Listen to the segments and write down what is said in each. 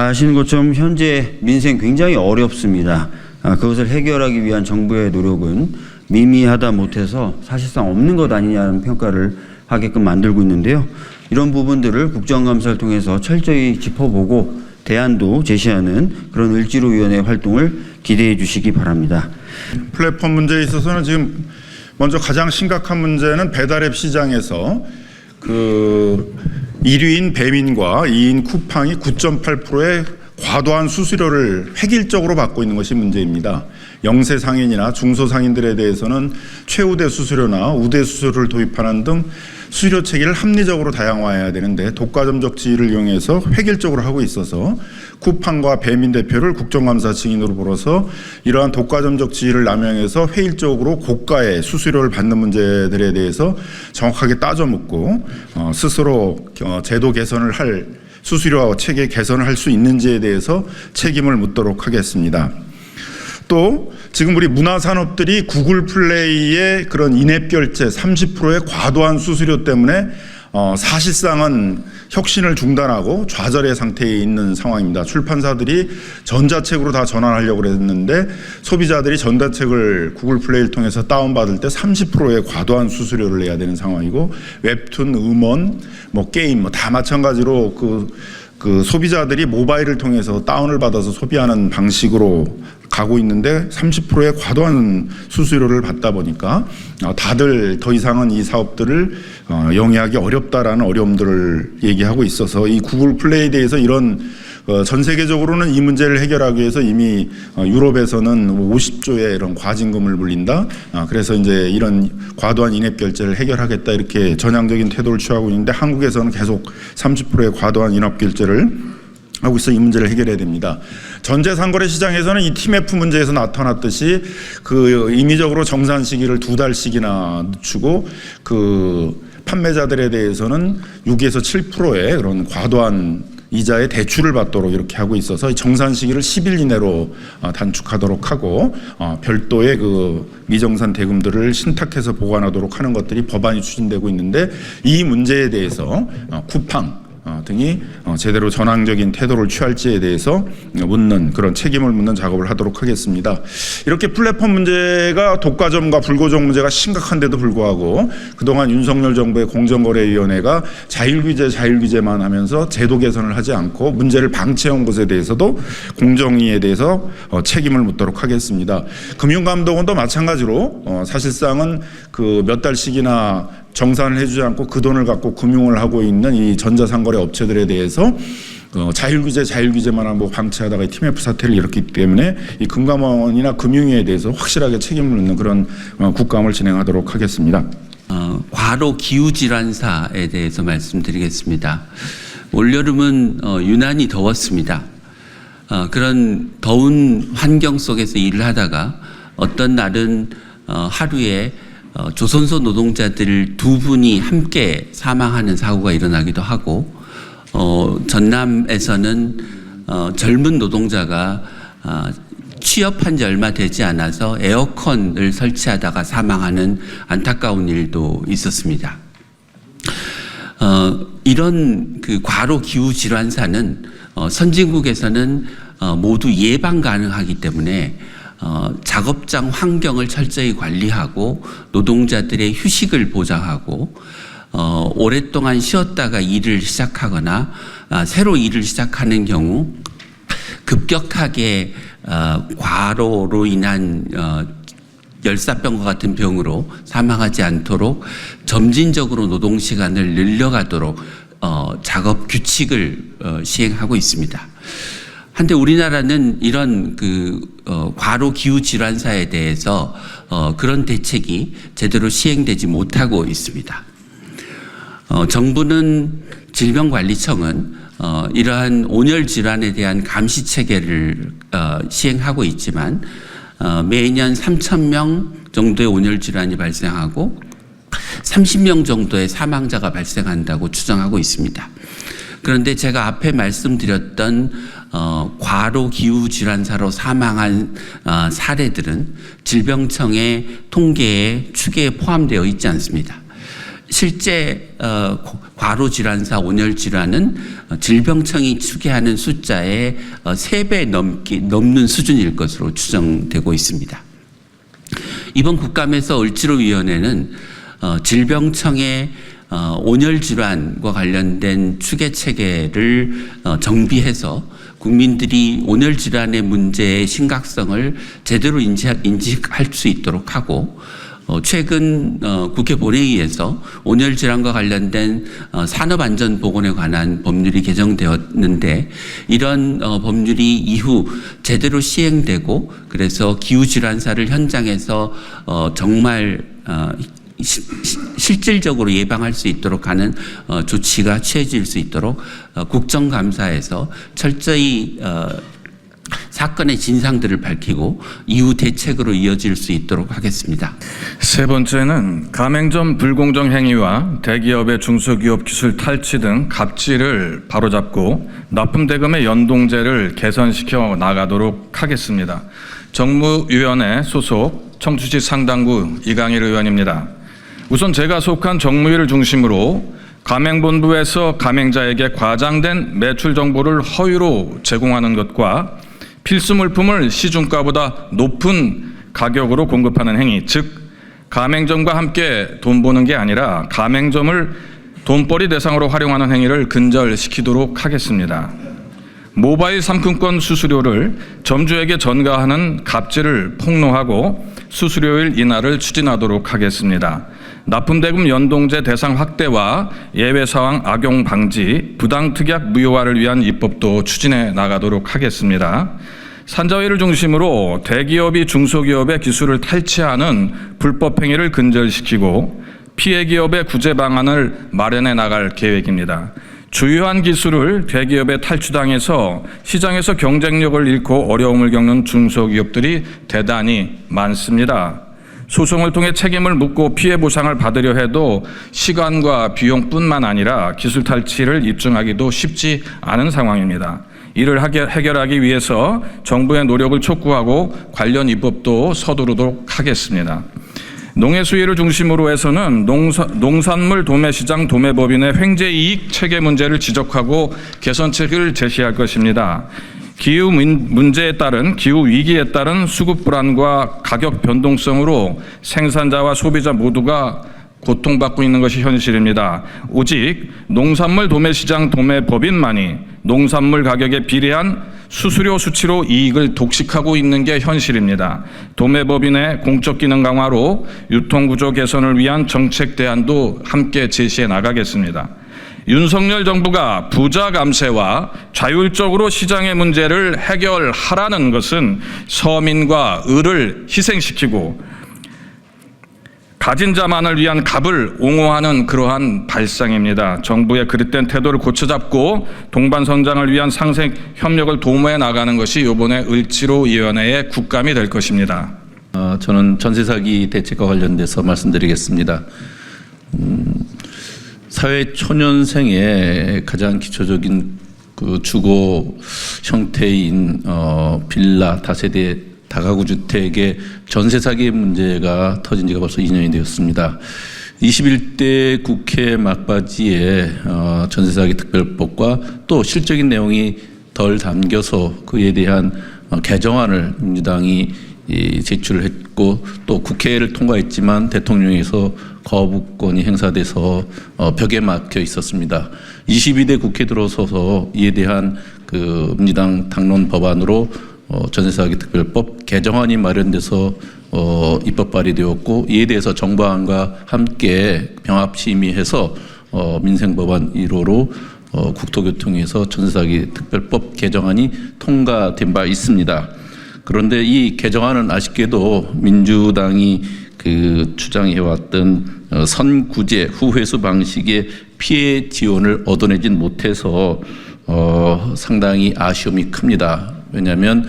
다 아시는 것처럼 현재 민생 굉장히 어렵습니다. 그것을 해결하기 위한 정부의 노력은 미미하다 못해서 사실상 없는 것 아니냐는 평가를 하게끔 만들고 있는데요. 이런 부분들을 국정감사를 통해서 철저히 짚어보고 대안도 제시하는 그런 을지로위원회 활동을 기대해 주시기 바랍니다. 플랫폼 문제에 있어서는 지금 먼저 가장 심각한 문제는 배달앱 시장에서 그 1위인 배민과 2위인 쿠팡이 9.8%의 과도한 수수료를 획일적으로 받고 있는 것이 문제입니다. 영세 상인이나 중소 상인들에 대해서는 최우대 수수료나 우대 수수료를 도입하는 등 수수료 체계를 합리적으로 다양화해야 되는데 독과점적 지위를 이용해서 획일적으로 하고 있어서 쿠팡과 배민 대표를 국정감사 증인으로 불어서 이러한 독과점적 지위를 남용해서 회의적으로 고가의 수수료를 받는 문제들에 대해서 정확하게 따져 묻고 스스로 제도 개선을 할 수수료 체계 개선을 할 수 있는지에 대해서 책임을 묻도록 하겠습니다. 또 지금 우리 문화산업들이 구글 플레이의 그런 인앱 결제 30%의 과도한 수수료 때문에 사실상은 혁신을 중단하고 좌절의 상태에 있는 상황입니다. 출판사들이 전자책으로 다 전환하려고 했는데 소비자들이 전자책을 구글 플레이를 통해서 다운받을 때 30%의 과도한 수수료를 내야 되는 상황이고 웹툰, 음원, 게임 다 마찬가지로 그 소비자들이 모바일을 통해서 다운을 받아서 소비하는 방식으로 가고 있는데 30%의 과도한 수수료를 받다 보니까 다들 더 이상은 이 사업들을 영위하기 어렵다라는 어려움들을 얘기하고 있어서 이 구글 플레이에 대해서 이런 전 세계적으로는 이 문제를 해결하기 위해서 이미 유럽에서는 50조의 이런 과징금을 물린다. 그래서 이제 이런 과도한 인앱 결제를 해결하겠다 이렇게 전향적인 태도를 취하고 있는데 한국에서는 계속 30%의 과도한 인앱 결제를 하고 있어 이 문제를 해결해야 됩니다. 전재상거래 시장에서는 이 TMF 문제에서 나타났듯이 그 임의적으로 정산 시기를 2달씩이나 늦추고 그 판매자들에 대해서는 6에서 7%의 그런 과도한 이자의 대출을 받도록 이렇게 하고 있어서 정산 시기를 10일 이내로 단축하도록 하고 별도의 그 미정산 대금들을 신탁해서 보관하도록 하는 것들이 법안이 추진되고 있는데 이 문제에 대해서 쿠팡 등이 제대로 전향적인 태도를 취할지에 대해서 묻는 그런 책임을 묻는 작업을 하도록 하겠습니다. 이렇게 플랫폼 문제가 독과점과 불고정 문제가 심각한데도 불구하고 그동안 윤석열 정부의 공정거래위원회가 자율규제만 하면서 제도 개선을 하지 않고 문제를 방치해온 것에 대해서도 공정위에 대해서 책임을 묻도록 하겠습니다. 금융감독원도 마찬가지로 사실상은 그 몇 달씩이나 정산을 해주지 않고 그 돈을 갖고 금융을 하고 있는 이 전자상거래 업체들에 대해서 자율규제만 하고 방치하다가 TMF 사태를 일으켰기 때문에 이 금감원이나 금융위에 대해서 확실하게 책임을 묻는 그런 국감을 진행하도록 하겠습니다. 과로 기후질환사에 대해서 말씀드리겠습니다. 올여름은 유난히 더웠습니다. 그런 더운 환경 속에서 일을 하다가 어떤 날은 하루에 조선소 노동자들 2분이 함께 사망하는 사고가 일어나기도 하고 전남에서는 젊은 노동자가 취업한 지 얼마 되지 않아서 에어컨을 설치하다가 사망하는 안타까운 일도 있었습니다. 이런 그 과로 기후 질환사는 선진국에서는 모두 예방 가능하기 때문에 작업장 환경을 철저히 관리하고 노동자들의 휴식을 보장하고 오랫동안 쉬었다가 일을 시작하거나 새로 일을 시작하는 경우 급격하게 과로로 인한 열사병과 같은 병으로 사망하지 않도록 점진적으로 노동시간을 늘려가도록 작업 규칙을 시행하고 있습니다. 한데 우리나라는 이런 과로 기후 질환사에 대해서 그런 대책이 제대로 시행되지 못하고 있습니다. 정부는 질병관리청은 이러한 온열 질환에 대한 감시 체계를 시행하고 있지만 매년 3,000명 정도의 온열 질환이 발생하고 30명 정도의 사망자가 발생한다고 추정하고 있습니다. 그런데 제가 앞에 말씀드렸던 과로 기후 질환사로 사망한 사례들은 질병청의 통계에 추계에 포함되어 있지 않습니다. 실제 과로 질환사 온열 질환은 질병청이 추계하는 숫자의 3배 넘는 수준일 것으로 추정되고 있습니다. 이번 국감에서 을지로위원회는 질병청의 온열 질환과 관련된 추계 체계를 정비해서 국민들이 온열 질환의 문제의 심각성을 제대로 인지할 수 있도록 하고, 최근 국회 본회의에서 온열 질환과 관련된 산업안전보건에 관한 법률이 개정되었는데, 이런 법률이 이후 제대로 시행되고, 그래서 기후질환사를 현장에서 정말 실질적으로 예방할 수 있도록 하는 조치가 취해질 수 있도록 국정감사에서 철저히 사건의 진상들을 밝히고 이후 대책으로 이어질 수 있도록 하겠습니다. 세 번째는 가맹점 불공정 행위와 대기업의 중소기업 기술 탈취 등 갑질을 바로잡고 납품대금의 연동제를 개선시켜 나가도록 하겠습니다. 정무위원회 소속 청주시 상당구 이강일 의원입니다. 우선 제가 속한 정무위를 중심으로 가맹본부에서 가맹자에게 과장된 매출 정보를 허위로 제공하는 것과 필수 물품을 시중가보다 높은 가격으로 공급하는 행위, 즉 가맹점과 함께 돈 버는 게 아니라 가맹점을 돈벌이 대상으로 활용하는 행위를 근절시키도록 하겠습니다. 모바일 상품권 수수료를 점주에게 전가하는 갑질을 폭로하고 수수료일 인하를 추진하도록 하겠습니다. 납품대금 연동제 대상 확대와 예외사항 악용 방지, 부당특약 무효화를 위한 입법도 추진해 나가도록 하겠습니다. 산자위를 중심으로 대기업이 중소기업의 기술을 탈취하는 불법 행위를 근절시키고 피해 기업의 구제 방안을 마련해 나갈 계획입니다. 주요한 기술을 대기업에 탈취당해서 시장에서 경쟁력을 잃고 어려움을 겪는 중소기업들이 대단히 많습니다. 소송을 통해 책임을 묻고 피해 보상을 받으려 해도 시간과 비용뿐만 아니라 기술 탈취를 입증하기도 쉽지 않은 상황입니다. 이를 해결하기 위해서 정부의 노력을 촉구하고 관련 입법도 서두르도록 하겠습니다. 농해수위를 중심으로 해서는 농산물 도매시장 도매법인의 횡재이익 체계 문제를 지적하고 개선책을 제시할 것입니다. 기후 문제에 따른 기후 위기에 따른 수급 불안과 가격 변동성으로 생산자와 소비자 모두가 고통받고 있는 것이 현실입니다. 오직 농산물 도매시장 도매법인만이 농산물 가격에 비례한 수수료 수치로 이익을 독식하고 있는 게 현실입니다. 도매법인의 공적 기능 강화로 유통구조 개선을 위한 정책 대안도 함께 제시해 나가겠습니다. 윤석열 정부가 부자 감세와 자율적으로 시장의 문제를 해결하라는 것은 서민과 을을 희생시키고 가진 자만을 위한 갑을 옹호하는 그러한 발상입니다. 정부의 그릇된 태도를 고쳐잡고 동반 성장을 위한 상생 협력을 도모해 나가는 것이 이번에 을지로위원회의 국감이 될 것입니다. 저는 전세 사기 대책과 관련돼서 말씀드리겠습니다. 사회 초년생의 가장 기초적인 그 주거 형태인 빌라 다세대 다가구 주택의 전세 사기 문제가 터진 지가 벌써 2년이 되었습니다. 21대 국회 막바지에 전세 사기 특별법과 또 실적인 내용이 덜 담겨서 그에 대한 개정안을 민주당이 제출을 했고 또 국회를 통과했지만 대통령에서 거부권이 행사돼서 벽에 막혀 있었습니다. 22대 국회 들어서서 이에 대한 그 민주당 당론 법안으로 전세사기 특별법 개정안이 마련돼서 입법 발의되었고 이에 대해서 정부안과 함께 병합 심의해서 민생법안 1호로 국토교통위에서 전세사기 특별법 개정안이 통과된 바 있습니다. 그런데 이 개정안은 아쉽게도 민주당이 그 주장해왔던 선구제 후회수 방식의 피해 지원을 얻어내진 못해서 상당히 아쉬움이 큽니다. 왜냐하면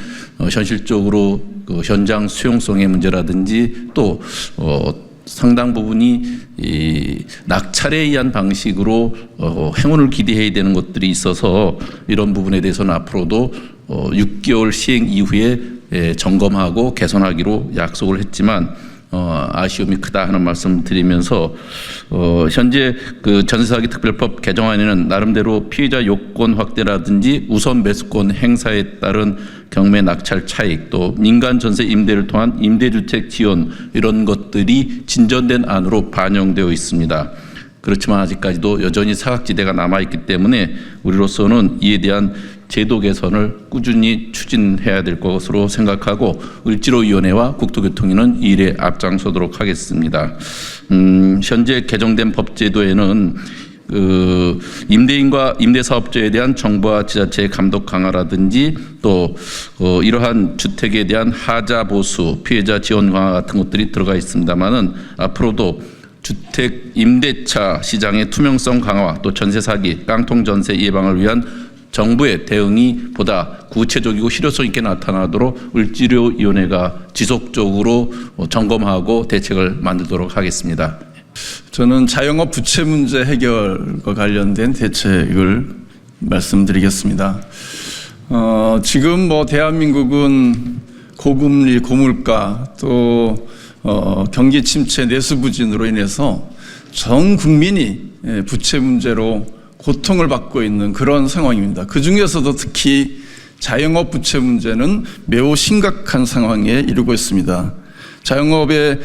현실적으로 그 현장 수용성의 문제라든지 또 상당 부분이 이 낙찰에 의한 방식으로 행운을 기대해야 되는 것들이 있어서 이런 부분에 대해서는 앞으로도 6개월 시행 이후에 점검하고 개선하기로 약속을 했지만 아쉬움이 크다 하는 말씀 드리면서 현재 그 전세사기 특별법 개정안에는 나름대로 피해자 요건 확대라든지 우선 매수권 행사에 따른 경매 낙찰 차익, 또 민간 전세 임대를 통한 임대주택 지원, 이런 것들이 진전된 안으로 반영되어 있습니다. 그렇지만 아직까지도 여전히 사각지대가 남아있기 때문에 우리로서는 이에 대한 제도 개선을 꾸준히 추진해야 될 것으로 생각하고, 을지로위원회와 국토교통위는 이 일에 앞장서도록 하겠습니다. 현재 개정된 법제도에는 임대인과 임대사업자에 대한 정부와 지자체의 감독 강화라든지, 또 이러한 주택에 대한 하자 보수, 피해자 지원 강화 같은 것들이 들어가 있습니다만은, 앞으로도 주택 임대차 시장의 투명성 강화, 또 전세 사기, 깡통 전세 예방을 위한 정부의 대응이 보다 구체적이고 실효성 있게 나타나도록 을지로위원회가 지속적으로 점검하고 대책을 만들도록 하겠습니다. 저는 자영업 부채 문제 해결과 관련된 대책을 말씀드리겠습니다. 지금 대한민국은 고금리, 고물가, 또 경기 침체, 내수 부진으로 인해서 전 국민이 부채 문제로 고통을 받고 있는 그런 상황입니다. 그 중에서도 특히 자영업 부채 문제는 매우 심각한 상황에 이르고 있습니다. 자영업의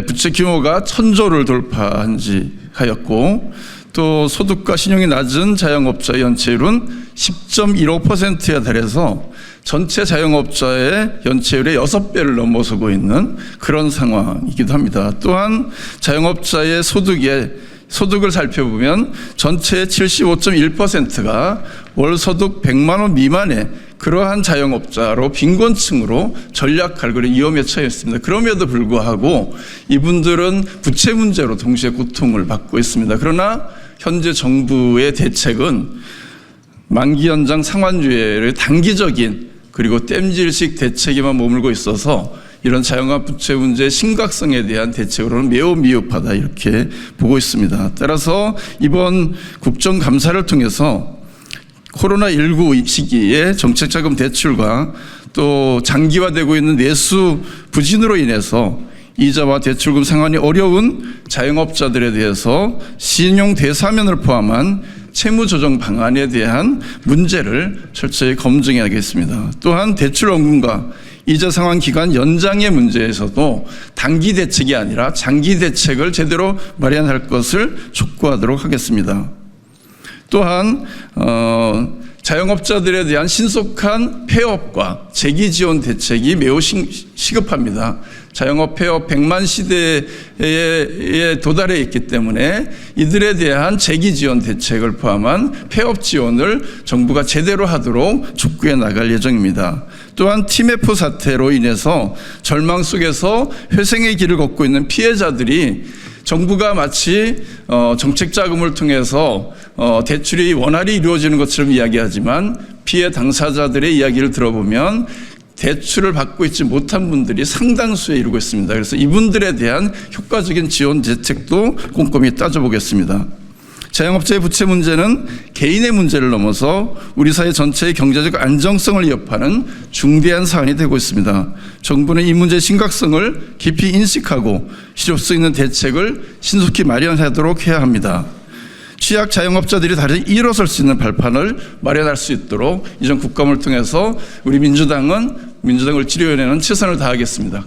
부채 규모가 1,000조를 돌파한 지 하였고, 또 소득과 신용이 낮은 자영업자의 연체율은 10.15%에 달해서 전체 자영업자의 연체율의 6배를 넘어서고 있는 그런 상황이기도 합니다. 또한 자영업자의 소득을 살펴보면 전체의 75.1%가 월 소득 100만 원 미만의 그러한 자영업자로 빈곤층으로 전략할 그런 위험에 처해 있습니다. 그럼에도 불구하고 이분들은 부채 문제로 동시에 고통을 받고 있습니다. 그러나 현재 정부의 대책은 만기 연장 상환주의의 단기적인 그리고 땜질식 대책에만 머물고 있어서 이런 자영업 부채 문제의 심각성에 대한 대책으로는 매우 미흡하다, 이렇게 보고 있습니다. 따라서 이번 국정감사를 통해서 코로나19 시기에 정책자금 대출과 또 장기화되고 있는 내수 부진으로 인해서 이자와 대출금 상환이 어려운 자영업자들에 대해서 신용 대사면을 포함한 채무조정 방안에 대한 문제를 철저히 검증해야겠습니다. 또한 대출 원금과 이자 상환 기간 연장의 문제에서도 단기 대책이 아니라 장기 대책을 제대로 마련할 것을 촉구하도록 하겠습니다. 또한 자영업자들에 대한 신속한 폐업과 재기 지원 대책이 매우 시급합니다. 자영업 폐업 100만 시대에 도달해 있기 때문에 이들에 대한 재기 지원 대책을 포함한 폐업 지원을 정부가 제대로 하도록 촉구해 나갈 예정입니다. 또한 TMF 사태로 인해서 절망 속에서 회생의 길을 걷고 있는 피해자들이 정부가 마치 정책 자금을 통해서 대출이 원활히 이루어지는 것처럼 이야기하지만 피해 당사자들의 이야기를 들어보면 대출을 받고 있지 못한 분들이 상당수에 이르고 있습니다. 그래서 이분들에 대한 효과적인 지원 대책도 꼼꼼히 따져보겠습니다. 자영업자의 부채 문제는 개인의 문제를 넘어서 우리 사회 전체의 경제적 안정성을 위협하는 중대한 사안이 되고 있습니다. 정부는 이 문제의 심각성을 깊이 인식하고 실효성 있는 대책을 신속히 마련하도록 해야 합니다. 취약 자영업자들이 다시 일어설 수 있는 발판을 마련할 수 있도록 이전 국감을 통해서 우리 민주당 을지로위원회는 최선을 다하겠습니다.